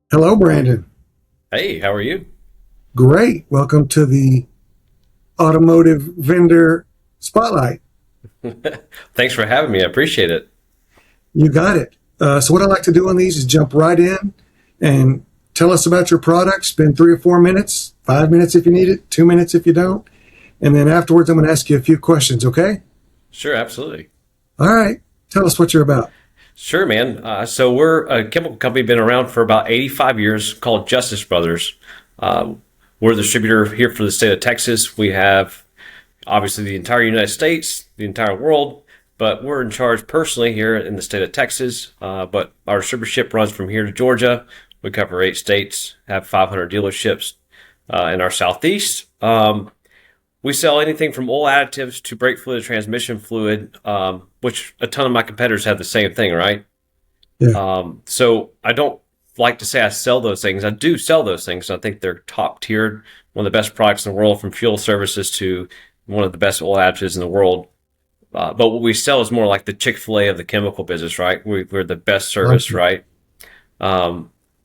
Hello, Brandon. Hey, how are you? Great. Welcome to the Automotive Vendor Spotlight. Thanks for having me. I appreciate it. You got it. So, what I like to do on these is jump right in and tell us about your product. Spend 3 or 4 minutes, 5 minutes if you need it, 2 minutes if you don't. And then afterwards, I'm going to ask you a few questions, okay? Sure, absolutely. All right. Tell us what you're about. Sure, man. So we're a chemical company, been around for about 85 years, called Justice Brothers. Uh, we're the distributor here for the state of Texas. We have obviously the entire United States, the entire world, but we're in charge personally here in the state of Texas. But our distributorship runs from here to Georgia. We cover 8 states, have 500 dealerships in our southeast. We sell anything from oil additives to brake fluid, transmission fluid, which a ton of my competitors have the same thing, right? Yeah. So I don't like to say I sell those things. I do sell those things. I think they're top tiered, one of the best products in the world, from fuel services to one of the best oil additives in the world. But what we sell is more like the Chick-fil-A of the chemical business, right? We're the best service, right?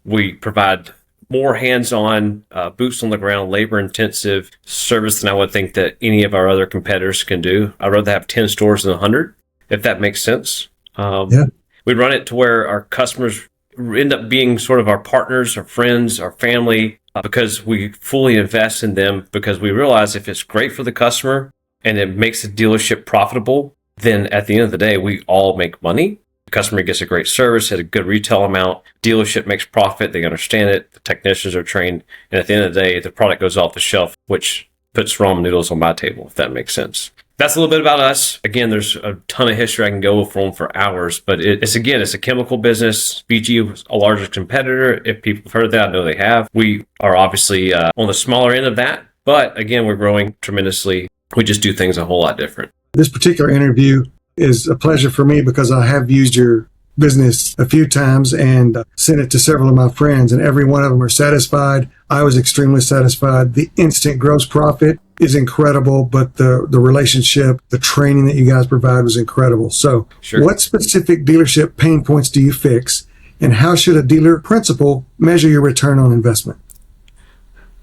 We provide more hands-on, boots on the ground, labor-intensive service than I would think that any of our other competitors can do. I'd rather have 10 stores than 100, if that makes sense. Yeah. We run it to where our customers end up being sort of our partners, our friends, our family, because we fully invest in them, because we realize if it's great for the customer and it makes the dealership profitable, then at the end of the day, we all make money. Customer gets a great service at a good retail amount. Dealership makes profit. They understand it. The technicians are trained. And at the end of the day, the product goes off the shelf, which puts ramen noodles on my table, if that makes sense. That's a little bit about us. Again, there's a ton of history I can go from for hours, but it's a chemical business. BG was a larger competitor. If people have heard that, I know they have. We are obviously on the smaller end of that, but again, we're growing tremendously. We just do things a whole lot different. This particular interview is a pleasure for me because I have used your business a few times and sent it to several of my friends, and every one of them are satisfied. I was extremely satisfied. The instant gross profit is incredible, but the relationship, the training that you guys provide was incredible. So, Sure. What specific dealership pain points do you fix, and how should a dealer principal measure your return on investment?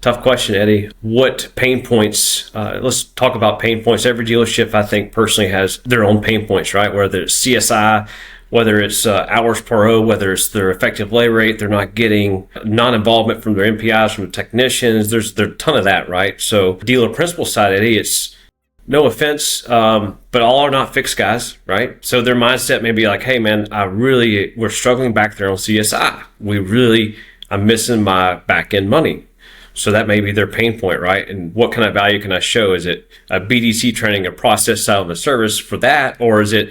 Tough question, Eddie. What pain points? Let's talk about pain points. Every dealership, I think, personally has their own pain points, right? Whether it's CSI, whether it's hours per O, whether it's their effective lay rate, they're not getting non-involvement from their MPIs, from the technicians. There's a ton of that, right? So, dealer principal side, Eddie, it's no offense, but all are not fixed guys, right? So their mindset may be like, hey, man, we're struggling back there on CSI. I'm missing my back end money. So that may be their pain point, right? And what kind of value can I show? Is it a BDC training, a process side of the service for that? Or is it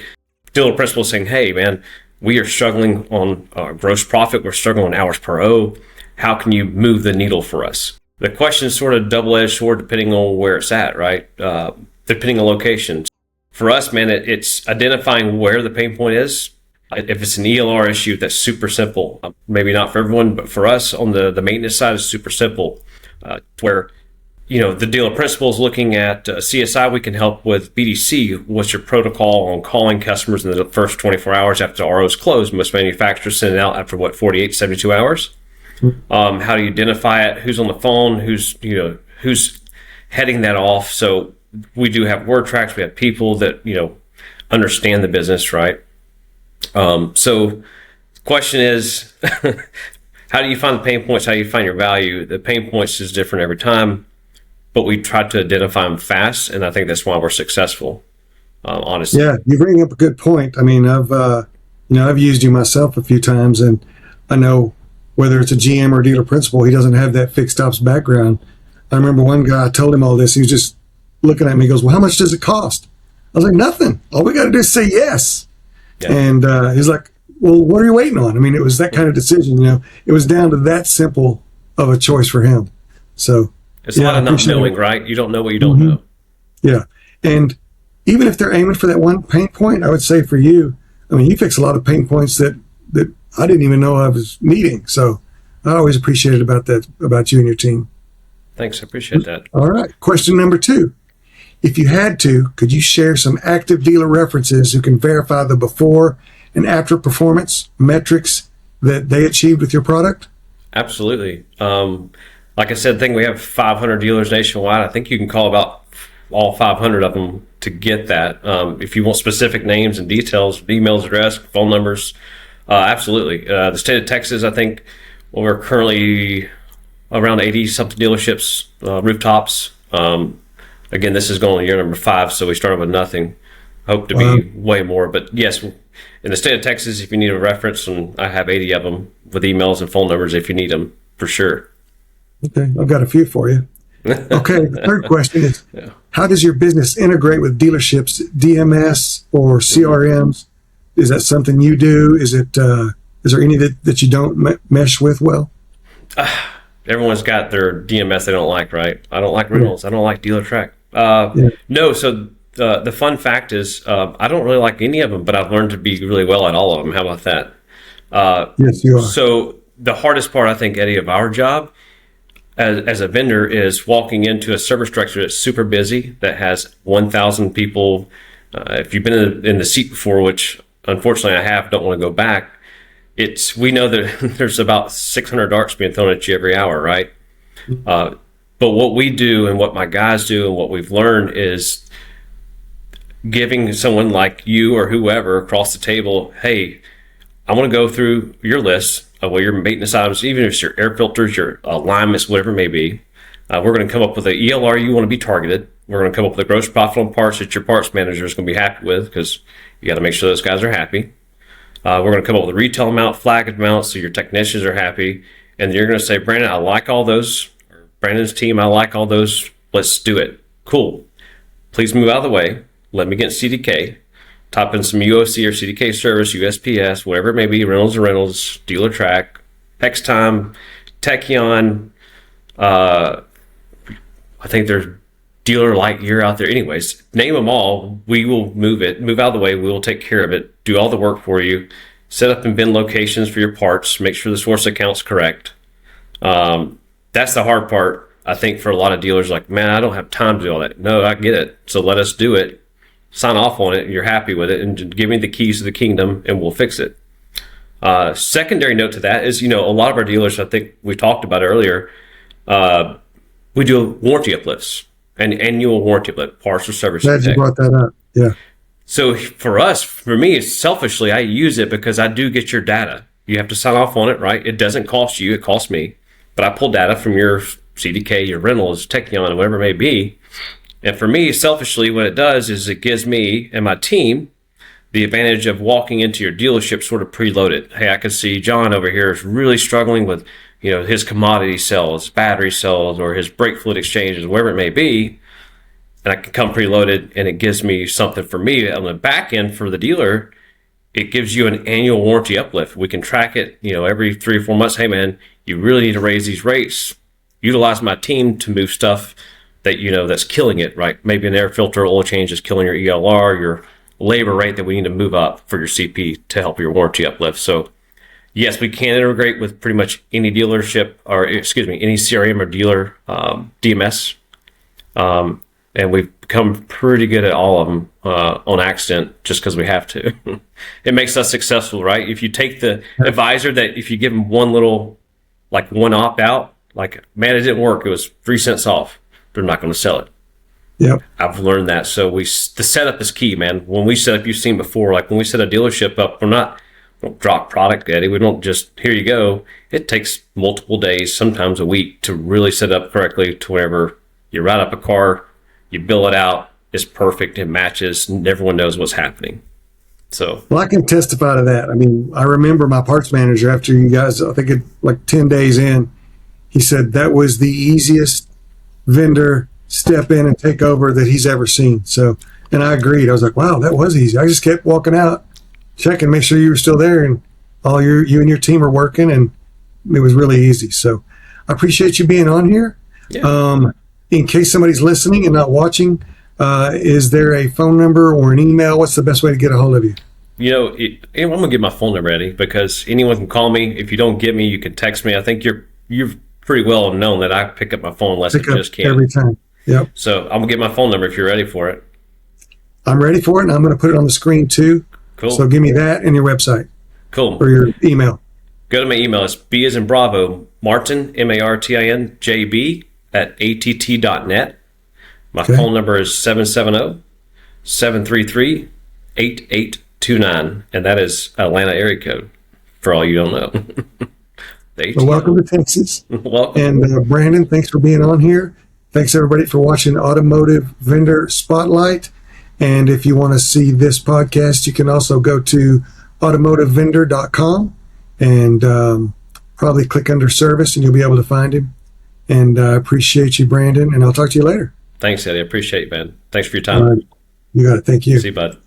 dealer principal saying, hey, man, we are struggling on gross profit. We're struggling on hours per O. How can you move the needle for us? The question is sort of double-edged sword depending on where it's at, right? Depending on location. For us, man, it's identifying where the pain point is. If it's an ELR issue, that's super simple. Maybe not for everyone, but for us on the maintenance side, is super simple. Where, the dealer principal is looking at CSI, we can help with BDC. What's your protocol on calling customers in the first 24 hours after the RO is closed? Most manufacturers send it out after 48, 72 hours. How do you identify it? Who's on the phone? Who's heading that off? So we do have word tracks. We have people that, understand the business, right? So the question is, how do you find the pain points? How do you find your value? The pain points is different every time, but we try to identify them fast, and I think that's why we're successful. Honestly. Yeah, you bring up a good point. I mean, I've used you myself a few times, and I know whether it's a GM or dealer principal, he doesn't have that fixed ops background. I remember one guy, I told him all this. He was just looking at me. He goes, "Well, how much does it cost?" I was like, "Nothing. All we got to do is say yes." Yeah. And he's like, "Well, what are you waiting on?" I mean, it was that kind of decision. It was down to that simple of a choice for him. So It's a lot of not knowing, right? You don't know what you don't know. Yeah. And even if they're aiming for that one pain point, I would say for you, I mean, you fix a lot of pain points that I didn't even know I was needing. So I always appreciated about you and your team. Thanks. I appreciate that. All right. Question number 2. If you had to, could you share some active dealer references who can verify the before and after performance metrics that they achieved with your product? Absolutely. Like I said, I think we have 500 dealers nationwide. I think you can call about all 500 of them to get that. If you want specific names and details, emails, address, phone numbers, absolutely. The state of Texas, I think we're currently around 80 something dealerships, rooftops. Again, this is going to year number 5, so we started with nothing. Hope to be way more, but yes, in the state of Texas, if you need a reference, and I have 80 of them with emails and phone numbers if you need them, for sure. Okay, I've got a few for you. Okay, the third question is, how does your business integrate with dealerships, DMS or CRMs? Is that something you do? Is there any that you don't mesh with well? Everyone's got their DMS they don't like, right? I don't like rentals. I don't like dealer track. No, so the fun fact is I don't really like any of them, but I've learned to be really well at all of them. How about that? Yes, you are. So the hardest part, I think, Eddie, of our job as a vendor is walking into a service structure that's super busy, that has 1,000 people. If you've been in the seat before, which unfortunately I have, don't want to go back, we know that there's about 600 darts being thrown at you every hour, right? But what we do and what my guys do and what we've learned is giving someone like you or whoever across the table, hey, I want to go through your list of what your maintenance items, even if it's your air filters, your alignments, whatever it may be. We're going to come up with an ELR you want to be targeted. We're going to come up with a gross profit on parts that your parts manager is going to be happy with, because you got to make sure those guys are happy. We're going to come up with a retail amount, flag amount, so your technicians are happy. And you're going to say, Brandon, I like all those. Or Brandon's team, I like all those. Let's do it. Cool. Please move out of the way. Let me get CDK. Top in some UOC or CDK service, USPS, whatever it may be, rentals, dealer track, X-Time, Techion. I think there's Dealer Light Year out there. Anyways, name them all. We will move out of the way. We will take care of it, do all the work for you, set up and bin locations for your parts, make sure the source account's correct. That's the hard part, I think, for a lot of dealers. Like, man, I don't have time to do all that. No, I get it. So let us do it. Sign off on it, and you're happy with it, and give me the keys to the kingdom, and we'll fix it. Secondary note to that is, a lot of our dealers, I think we talked about earlier, we do warranty uplifts, an annual warranty uplift, parts or service. Glad you brought that up. Yeah. So for me, it's selfishly, I use it because I do get your data. You have to sign off on it, right? It doesn't cost you, it costs me. But I pull data from your CDK, your rentals, Techion, whatever it may be. And for me, selfishly, what it does is it gives me and my team the advantage of walking into your dealership sort of preloaded. Hey, I can see John over here is really struggling with, his commodity sales, battery sales, or his brake fluid exchanges, whatever it may be. And I can come preloaded, and it gives me something for me on the back end for the dealer. It gives you an annual warranty uplift. We can track it, every 3 or 4 months. Hey, man, you really need to raise these rates. Utilize my team to move stuff that that's killing it, right? Maybe an air filter oil change is killing your ELR, your labor rate that we need to move up for your CP to help your warranty uplift. So yes, we can integrate with pretty much any dealership, or any CRM or dealer DMS, and we've become pretty good at all of them on accident, just because we have to. It makes us successful, right? If you take the advisor that, if you give them one opt out, like, man, it didn't work, it was 3 cents off, they're not going to sell it. Yep. I've learned that. So the setup is key, man. When we set up, you've seen before, like when we set a dealership up, we don't drop product, Eddie. We don't just, here you go. It takes multiple days, sometimes a week, to really set up correctly to wherever you write up a car, you bill it out, it's perfect, it matches, and everyone knows what's happening. So, well, I can testify to that. I mean, I remember my parts manager, after you guys, I think like 10 days in, he said that was the easiest vendor step in and take over that he's ever seen. So, and I agreed. I was like, wow, that was easy. I just kept walking out, checking, make sure you were still there, and all you and your team are working, and it was really easy. So I appreciate you being on here. Yeah. In case somebody's listening and not watching, is there a phone number or an email? What's the best way to get a hold of you? I'm going to give my phone number, Eddie, because anyone can call me. If you don't get me, you can text me. I think you're pretty well known that I pick up my phone unless I just can't. Every time. Yep. So I'm going to get my phone number if you're ready for it. I'm ready for it, and I'm going to put it on the screen too. Cool. So give me that and your website. Cool. Or your email. Go to my email. It's B as in Bravo, Martin, Martin, JB at att.net. My phone number is 770-733-8829. And that is Atlanta area code, for all you don't know. Well, welcome to Texas. Welcome. And Brandon, thanks for being on here. Thanks, everybody, for watching Automotive Vendor Spotlight. And if you want to see this podcast, you can also go to automotivevendor.com and probably click under service, and you'll be able to find him. And I appreciate you, Brandon, and I'll talk to you later. Thanks, Eddie. I appreciate it, man. Thanks for your time. All right. You got it. Thank you. See you, bud.